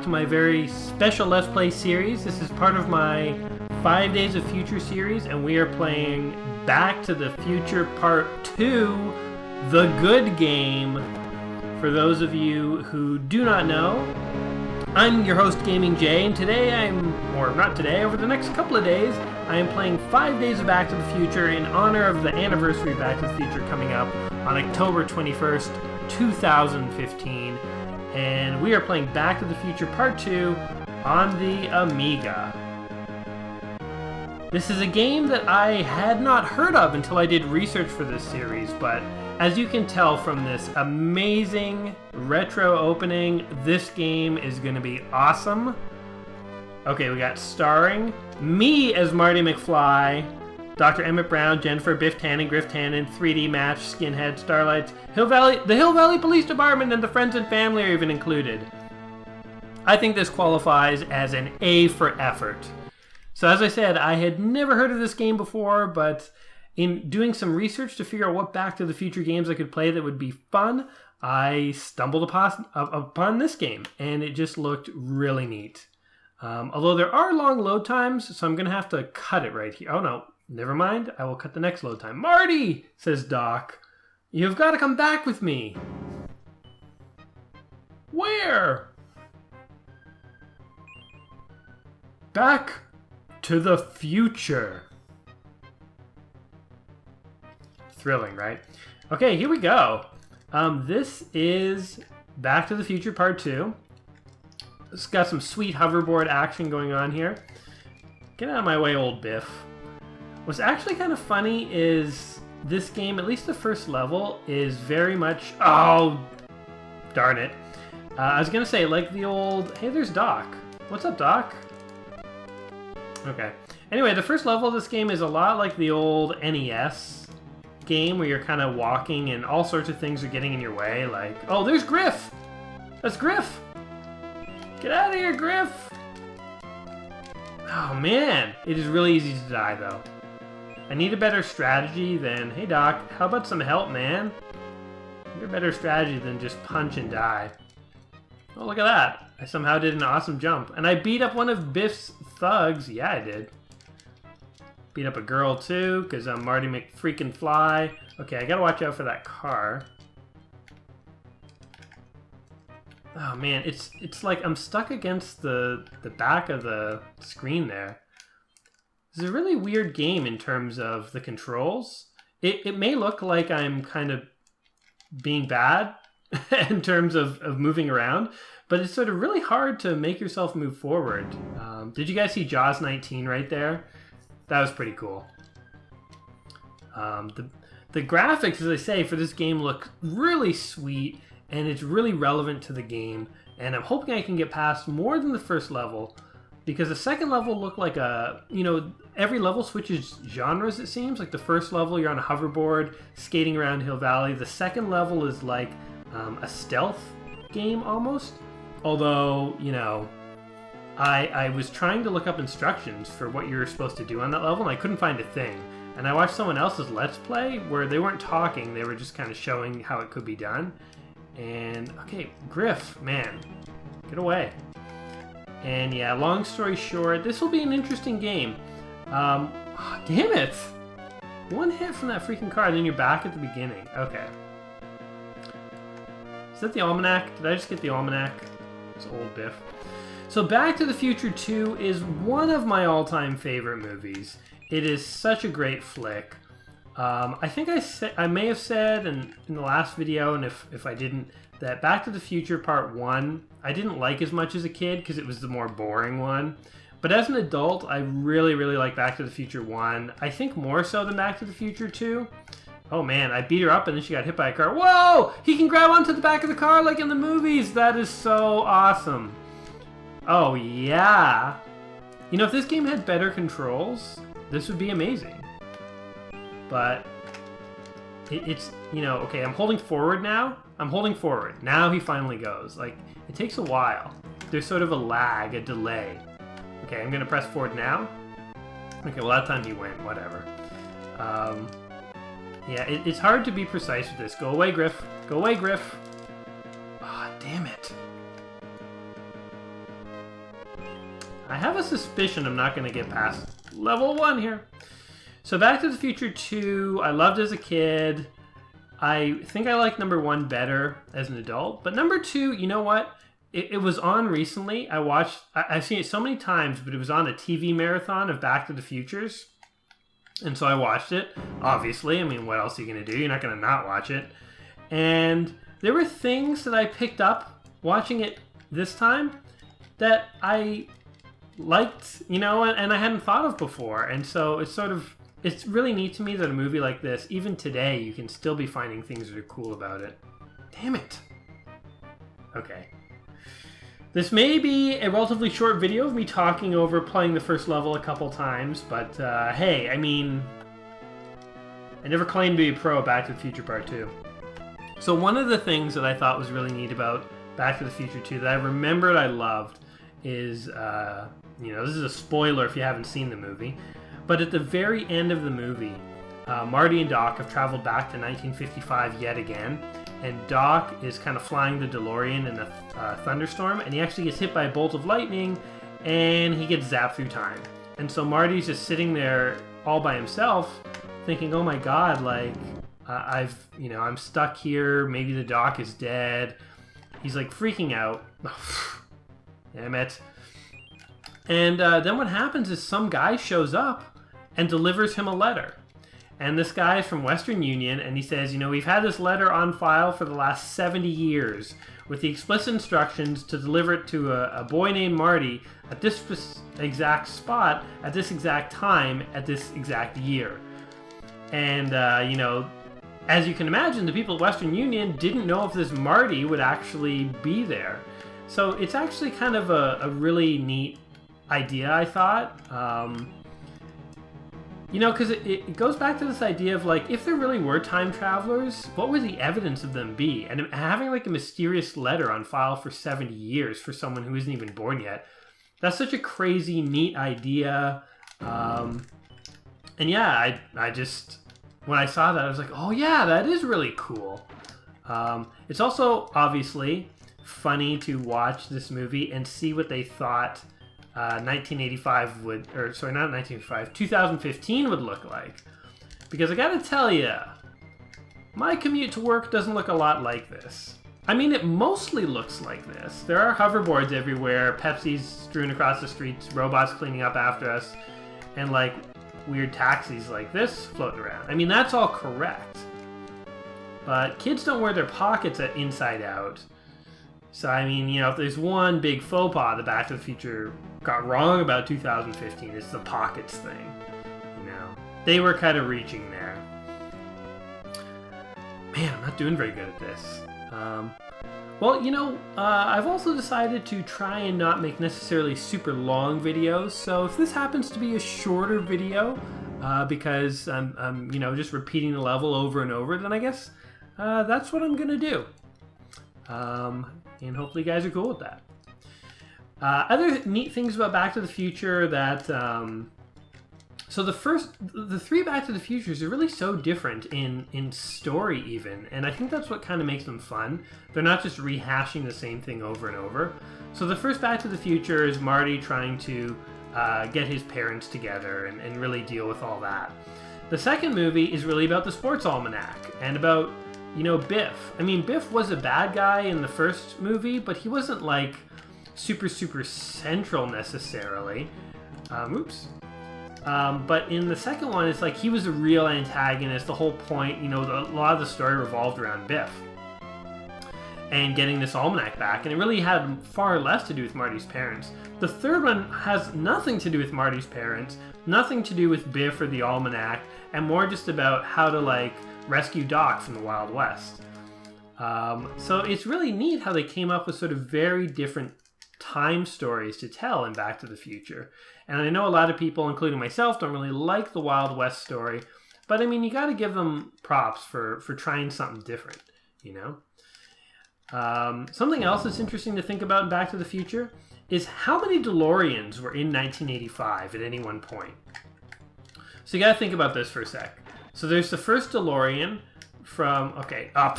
to my very special Let's Play series. This is part of my 5 Days of Future series, and we are playing Back to the Future Part 2, The Good Game. For those of you who do not know, I'm your host, Gaming Jay, and today over the next couple of days, I am playing 5 Days of Back to the Future in honor of the anniversary of Back to the Future coming up on October 21st, 2015. And we are playing Back to the Future Part 2 on the Amiga. This is a game that I had not heard of until I did research for this series, but as you can tell from this amazing retro opening, this game is going to be awesome. Okay, we got starring me as Marty McFly, Dr. Emmett Brown, Jennifer, Biff Tannen, Griff Tannen, 3D Match, Skinhead, Starlights, the Hill Valley Police Department, and the friends and family are even included. I think this qualifies as an A for effort. So as I said, I had never heard of this game before, but in doing some research to figure out what Back to the Future games I could play that would be fun, I stumbled upon this game, and it just looked really neat. Although there are long load times, so I'm going to have to cut it right here. Oh no, never mind. I will cut the next load time. Marty, says Doc, you've got to come back with me. Where? Back to the future. Thrilling, right? Okay, here we go. This is Back to the Future Part 2. It's got some sweet hoverboard action going on here. Get out of my way, old Biff. What's actually kind of funny is this game, at least the first level, is very much... Oh, darn it. I was going to say, like the old... Hey, there's Doc. What's up, Doc? Okay. Anyway, the first level of this game is a lot like the old NES game where you're kind of walking and all sorts of things are getting in your way. Like, oh, there's Griff! That's Griff! Get out of here, Griff! Oh, man. It is really easy to die, though. I need a better strategy than... Hey, Doc, how about some help, man? I need a better strategy than just punch and die. Oh, look at that. I somehow did an awesome jump. And I beat up one of Biff's thugs. Yeah, I did. Beat up a girl, too, because I'm Marty McFly. Okay, I gotta watch out for that car. Oh, man, it's like I'm stuck against the back of the screen there. It's a really weird game in terms of the controls. It may look like I'm kind of being bad in terms of moving around, but it's sort of really hard to make yourself move forward. Did you guys see Jaws 19 right there? That was pretty cool. The graphics, as I say, for this game look really sweet, and it's really relevant to the game, and I'm hoping I can get past more than the first level, because the second level looked like every level switches genres, it seems. Like the first level, you're on a hoverboard, skating around Hill Valley. The second level is like a stealth game, almost. Although, I was trying to look up instructions for what you were supposed to do on that level, and I couldn't find a thing. And I watched someone else's Let's Play where they weren't talking, they were just kind of showing how it could be done. And, okay, Griff, man, get away. And yeah, long story short, this will be an interesting game. Oh, damn it! One hit from that freaking car, and then you're back at the beginning. Okay. Is that the Almanac? Did I just get the Almanac? It's old Biff. So Back to the Future 2 is one of my all-time favorite movies. It is such a great flick. I think I may have said in the last video, and if I didn't, that Back to the Future Part 1 I didn't like as much as a kid because it was the more boring one. But as an adult, I really, really like Back to the Future 1. I think more so than Back to the Future 2. Oh man, I beat her up and then she got hit by a car. Whoa! He can grab onto the back of the car like in the movies! That is so awesome. Oh yeah! If this game had better controls, this would be amazing. But it's, okay, I'm holding forward now. I'm holding forward. Now he finally goes. Like, it takes a while. There's sort of a lag, a delay. Okay, I'm going to press forward now. Okay, well that time he went, whatever. Yeah, it's hard to be precise with this. Go away, Griff. Go away, Griff. Ah, oh, damn it. I have a suspicion I'm not going to get past level 1 here. So Back to the Future 2, I loved as a kid. I think I like number 1 better as an adult. But number 2, you know what? It was on recently. I've seen it so many times, but it was on a TV marathon of Back to the Futures. And so I watched it, obviously. I mean, what else are you going to do? You're not going to not watch it. And there were things that I picked up watching it this time that I liked, you know, and I hadn't thought of before. And so it's really neat to me that a movie like this, even today, you can still be finding things that are cool about it. Damn it. Okay. This may be a relatively short video of me talking over playing the first level a couple times, but hey, I mean, I never claimed to be a pro at Back to the Future Part 2. So one of the things that I thought was really neat about Back to the Future 2 that I remembered I loved is, you know, this is a spoiler if you haven't seen the movie, but at the very end of the movie, Marty and Doc have traveled back to 1955 yet again, and Doc is kind of flying the DeLorean in a thunderstorm, and he actually gets hit by a bolt of lightning, and he gets zapped through time. And so Marty's just sitting there all by himself, thinking, "Oh my God, like I'm stuck here. Maybe the Doc is dead." He's like freaking out. Damn it! And then what happens is some guy shows up and delivers him a letter. And this guy is from Western Union, and he says, you know, we've had this letter on file for the last 70 years with the explicit instructions to deliver it to a boy named Marty at this exact spot, at this exact time, at this exact year. And, you know, as you can imagine, the people at Western Union didn't know if this Marty would actually be there. So it's actually kind of a really neat idea, I thought. You know, because it goes back to this idea of, like, if there really were time travelers, what would the evidence of them be? And having, like, a mysterious letter on file for 70 years for someone who isn't even born yet, that's such a crazy, neat idea. And yeah, I just, when I saw that, I was like, oh yeah, that is really cool. It's also, obviously, funny to watch this movie and see what they thought 1985 would, or sorry, not 1985, 2015 would look like. Because I gotta tell you, my commute to work doesn't look a lot like this. I mean, it mostly looks like this. There are hoverboards everywhere, Pepsi's strewn across the streets, robots cleaning up after us, and like weird taxis like this floating around. I mean, that's all correct. But kids don't wear their pockets inside out. So, I mean, you know, if there's one big faux pas the Back to the Future got wrong about 2015, it's the pockets thing. You know, they were kind of reaching there. Man, I'm not doing very good at this. Well, you know, I've also decided to try and not make necessarily super long videos. So if this happens to be a shorter video, because I'm, you know, just repeating the level over and over, then I guess that's what I'm gonna do. And hopefully you guys are cool with that. Other neat things about Back to the Future that, so the three Back to the Futures are really so different in story even, and I think that's what kind of makes them fun. They're not just rehashing the same thing over and over. So the first Back to the Future is Marty trying to get his parents together and really deal with all that. The second movie is really about the Sports Almanac and about, you know, Biff. I mean, Biff was a bad guy in the first movie, but he wasn't like super central necessarily. But in the second one, it's like he was a real antagonist. The whole point, you know, a lot of the story revolved around Biff and getting this almanac back, and it really had far less to do with Marty's parents. The third one has nothing to do with Marty's parents, nothing to do with Biff or the almanac, and more just about how to, like, rescue Doc from the Wild West. So it's really neat how they came up with sort of very different time stories to tell in Back to the Future. And I know a lot of people, including myself, don't really like the Wild West story, but I mean, you got to give them props for trying something different, you know? Something else that's interesting to think about in Back to the Future is how many DeLoreans were in 1985 at any one point. So you got to think about this for a sec. So there's the first DeLorean from, I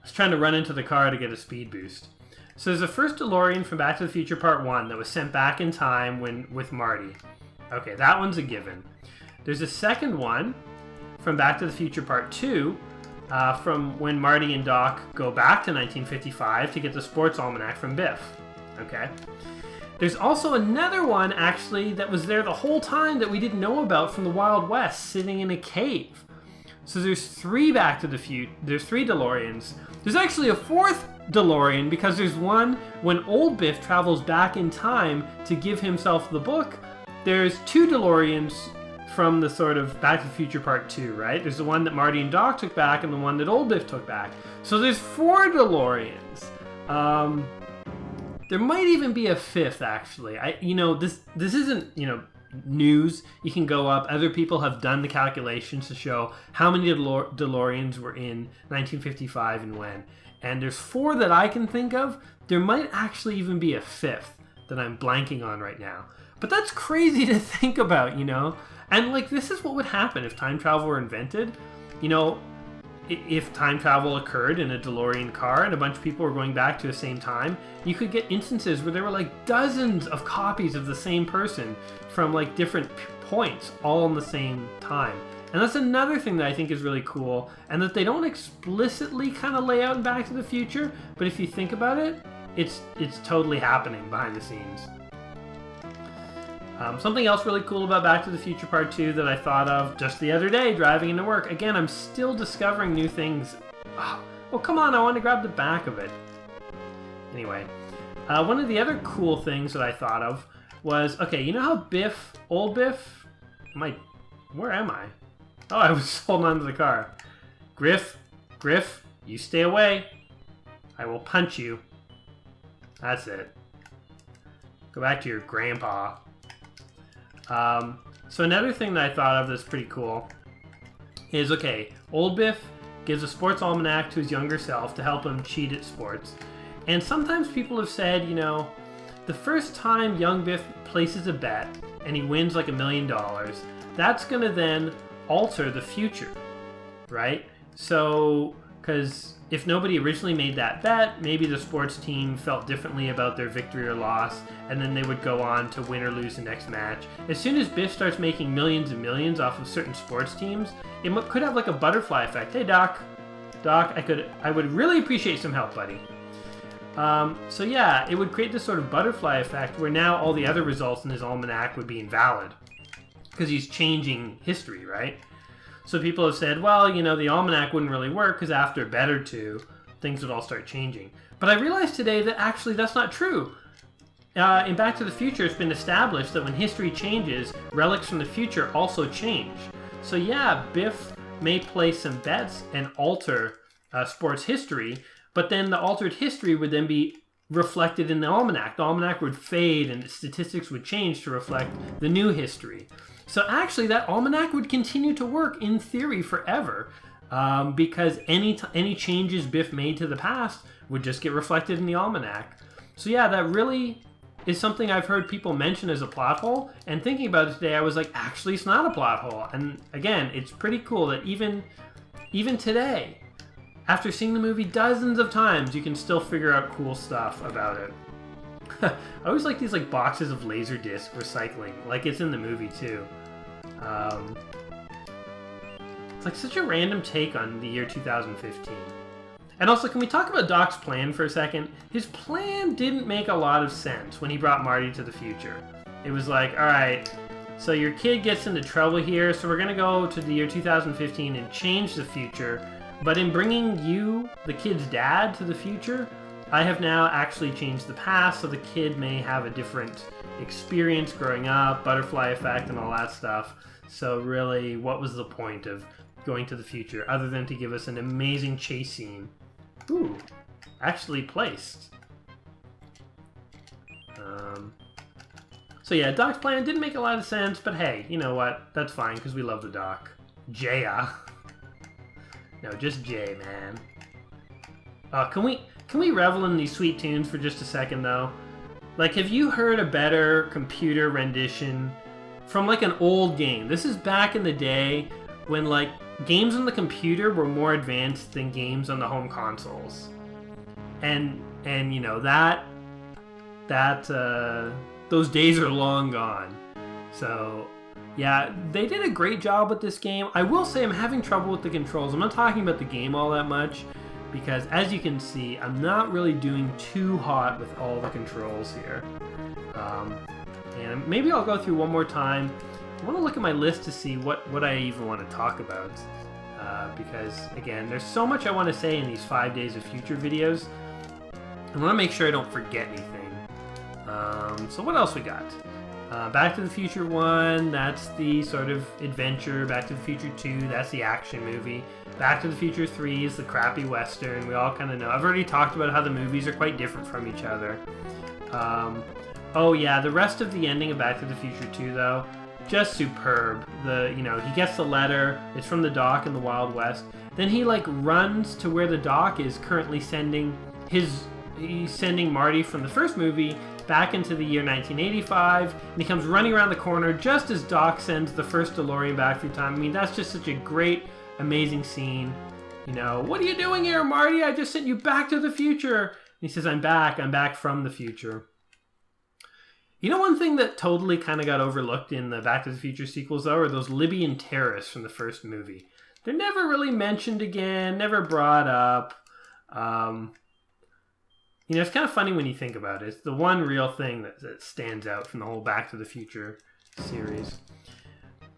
was trying to run into the car to get a speed boost. So there's the first DeLorean from Back to the Future Part 1 that was sent back in time with Marty. Okay, that one's a given. There's a second one from Back to the Future Part 2 from when Marty and Doc go back to 1955 to get the Sports Almanac from Biff. Okay. There's also another one, actually, that was there the whole time that we didn't know about from the Wild West, sitting in a cave. So there's 3 Back to the Future. There's 3 DeLoreans. There's actually a 4th DeLorean because there's one when old Biff travels back in time to give himself the book. There's 2 DeLoreans from the sort of Back to the Future Part 2, right? There's the one that Marty and Doc took back and the one that old Biff took back. So there's 4 DeLoreans. There might even be a 5th, actually. This isn't, news. You can go up. Other people have done the calculations to show how many DeLoreans were in 1955 and when. And there's 4 that I can think of. There might actually even be a 5th that I'm blanking on right now. But that's crazy to think about, And, this is what would happen if time travel were invented. If time travel occurred in a DeLorean car and a bunch of people were going back to the same time, you could get instances where there were dozens of copies of the same person from different points all in the same time. And that's another thing that I think is really cool, and that they don't explicitly kind of lay out in Back to the Future, but if you think about it, it's totally happening behind the scenes. Something else really cool about Back to the Future Part 2 that I thought of just the other day driving into work. Again, I'm still discovering new things. Oh, well, come on, I want to grab the back of it. Anyway, one of the other cool things that I thought of was, okay, you know how old Biff, where am I? Oh, I was holding on to the car. Griff, you stay away. I will punch you. That's it. Go back to your grandpa. So another thing that I thought of that's pretty cool is, okay, old Biff gives a sports almanac to his younger self to help him cheat at sports. And sometimes people have said, the first time young Biff places a bet and he wins $1 million, that's going to then alter the future, right? So, because if nobody originally made that bet, maybe the sports team felt differently about their victory or loss, and then they would go on to win or lose the next match. As soon as Biff starts making millions and millions off of certain sports teams, it could have a butterfly effect. Hey, Doc, I would really appreciate some help, buddy. So yeah, it would create this sort of butterfly effect where now all the other results in his almanac would be invalid because he's changing history, right? So people have said, well, the almanac wouldn't really work because after a bet or two, things would all start changing. But I realized today that actually that's not true. In Back to the Future, it's been established that when history changes, relics from the future also change. So yeah, Biff may place some bets and alter sports history, but then the altered history would then be reflected in the almanac. The almanac would fade and the statistics would change to reflect the new history. So actually, that almanac would continue to work in theory forever, because any changes Biff made to the past would just get reflected in the almanac. So yeah, that really is something I've heard people mention as a plot hole. And thinking about it today, I was like, actually, it's not a plot hole. And again, it's pretty cool that even today, after seeing the movie dozens of times, you can still figure out cool stuff about it. I always like these boxes of Laserdisc recycling, like it's in the movie too. It's such a random take on the year 2015. And also, can we talk about Doc's plan for a second? His plan didn't make a lot of sense when he brought Marty to the future. It was like, alright, so your kid gets into trouble here, so we're going to go to the year 2015 and change the future. But in bringing you, the kid's dad, to the future, I have now actually changed the past, so the kid may have a different experience growing up, butterfly effect and all that stuff. So really, what was the point of going to the future other than to give us an amazing chase scene? Ooh, actually placed. So yeah, Doc's plan didn't make a lot of sense, but hey, you know what? That's fine, because we love the Doc. Jaya. No, just Jay, man. Can we revel in these sweet tunes for just a second, though? Have you heard a better computer rendition from, an old game? This is back in the day when, games on the computer were more advanced than games on the home consoles. And And you know that those days are long gone. So yeah, they did a great job with this game. I will say I'm having trouble with the controls. I'm not talking about the game all that much because, as you can see, I'm not really doing too hot with all the controls here. And maybe I'll go through one more time. I want to look at my list to see what I even want to talk about. Because, again, there's so much I want to say in these 5 Days of Future videos. I want to make sure I don't forget anything. So what else we got? Back to the Future 1, that's the sort of adventure. Back to the Future 2, that's the action movie. Back to the Future 3 is the crappy Western. We all kind of know. I've already talked about how the movies are quite different from each other. Oh yeah, the rest of the ending of Back to the Future 2, though, just superb. He gets the letter. It's from the doc in the Wild West. Then he runs to where the doc is currently sending he's sending Marty from the first movie back into the year 1985, and he comes running around the corner just as Doc sends the first DeLorean back through time. I mean, that's just such a great, amazing scene. What are you doing here, Marty? I just sent you back to the future. And he says, I'm back from the future. One thing that totally kind of got overlooked in the Back to the Future sequels, though, are those Libyan terrorists from the first movie. They're never really mentioned again, never brought up. It's kind of funny when you think about it. It's the one real thing that stands out from the whole Back to the Future series.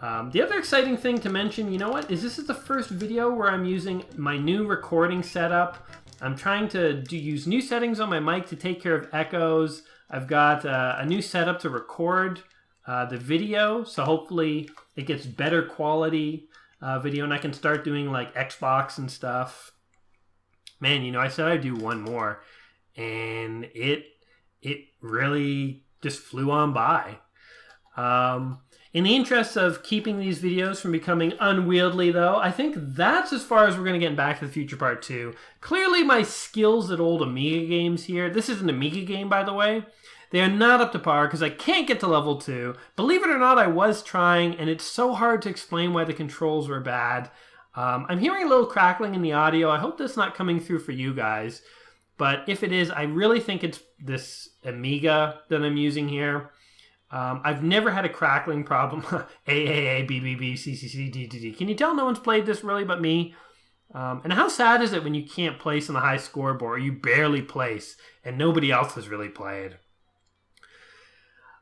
The other exciting thing to mention, is this is the first video where I'm using my new recording setup. I'm trying to use new settings on my mic to take care of echoes. I've got a new setup to record the video, so hopefully it gets better quality video, and I can start doing Xbox and stuff. Man, I said I'd do one more, and it really just flew on by. In the interest of keeping these videos from becoming unwieldy, though, I think that's as far as we're going to get in Back to the Future Part 2. Clearly, my skills at old Amiga games here, this is an Amiga game, by the way, they are not up to par because I can't get to level 2. Believe it or not, I was trying, and it's so hard to explain why the controls were bad. I'm hearing a little crackling in the audio. I hope that's not coming through for you guys. But if it is, I really think it's this Amiga that I'm using here. I've never had a crackling problem. A, B, B, B, C, C, C, D, D, D. Can you tell no one's played this really but me? And how sad is it when you can't place on the high scoreboard, or you barely place, and nobody else has really played?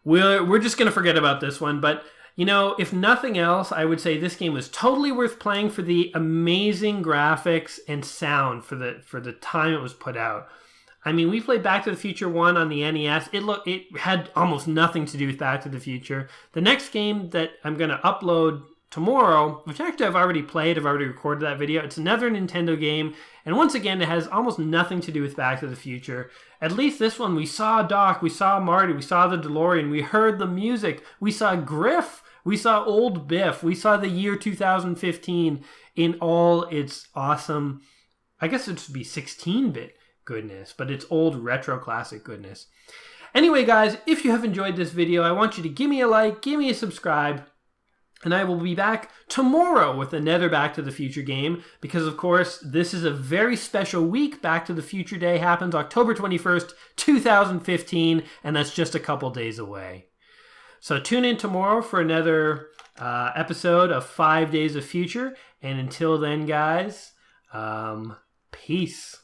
We're just going to forget about this one, but if nothing else, I would say this game was totally worth playing for the amazing graphics and sound for the time it was put out. I mean, we played Back to the Future 1 on the NES. It had almost nothing to do with Back to the Future. The next game that I'm going to upload tomorrow, which actually I've already played, I've already recorded that video, it's another Nintendo game, and once again, it has almost nothing to do with Back to the Future. At least this one, we saw Doc, we saw Marty, we saw the DeLorean, we heard the music, we saw Griff, we saw old Biff, we saw the year 2015 in all its awesome, I guess it should be 16-bit goodness, but it's old retro classic goodness. Anyway, guys, if you have enjoyed this video, I want you to give me a like, give me a subscribe, and I will be back tomorrow with another Back to the Future game, because of course, this is a very special week. Back to the Future Day happens October 21st, 2015, and that's just a couple days away. So tune in tomorrow for another episode of 5 Days of Future, and until then, guys, peace.